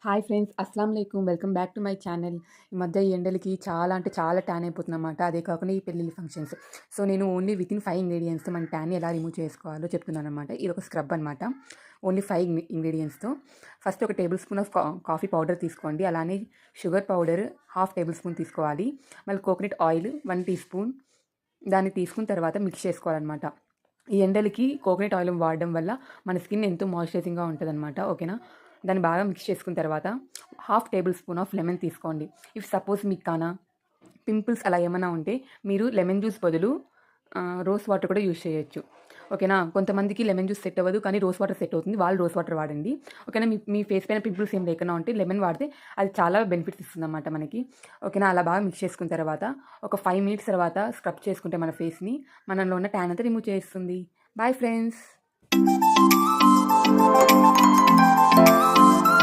Hi friends, అస్సలాం అలైకుం. Welcome back to my channel. ఈ మధ్య ఈ ఎండలకి చాలా అంటే చాలా ట్యాన్ అయిపోతుందన్నమాట. అదే కాకుండా ఈ పెళ్ళిళ్ళ ఫంక్షన్స్. సో నేను ఓన్లీ వితిన్ 5 ఇంగ్రీడియంట్స్‌తో మన ట్యాన్‌ని ఎలా రిమూవ్ చేసుకోవాలో చెప్తున్నానన్నమాట. ఇది ఒక స్క్రబ్ అనమాట. ఓన్లీ 5 ఇంగ్రీడియంట్స్‌తో. ఫస్ట్ ఒక table spoon of coffee powder తీసుకోండి. అలానే sugar powder half table spoon తీసుకోవాలి. మళ్ళీ కోకోనట్ ఆయిల్ 1 టీ స్పూన్. దాన్ని తీసుకున్న తర్వాత మిక్స్ చేసుకోవాలన్నమాట. ఈ ఎండలకి కోకోనట్ ఆయిల్ వాడడం వల్ల మన స్కిన్ ఎంతో మాయిశ్చరైజింగ్‌గా ఉంటదనమాట. ఓకేనా? దాన్ని బాగా మిక్స్ చేసుకున్న తర్వాత half table spoon of lemon తీసుకోండి. ఇఫ్ సపోజ్ మీకు పింపుల్స్ అలా ఏమన్నా ఉంటే మీరు లెమన్ జ్యూస్ బదులు రోజ్ వాటర్ కూడా యూజ్ చేయొచ్చు. ఓకేనా? కొంతమందికి లెమన్ జ్యూస్ సెట్ అవ్వదు, కానీ రోజ్ వాటర్ సెట్ అవుతుంది. వాళ్ళు రోజ్ వాటర్ వాడండి. ఓకేనా? మీ మీ ఫేస్ పైన పింపుల్స్ ఏం లేకుండా ఉంటే లెమన్ వాడితే అది చాలా బెనిఫిట్స్ ఇస్తుందన్నమాట మనకి. ఓకేనా? అలా బాగా మిక్స్ చేసుకున్న తర్వాత ఒక 5 మినిట్స్ తర్వాత స్క్రబ్ చేసుకుంటే మన ఫేస్‌ని మనలో ఉన్న ట్యాన్ అంతా రిమూవ్ చేస్తుంది. Bye friends.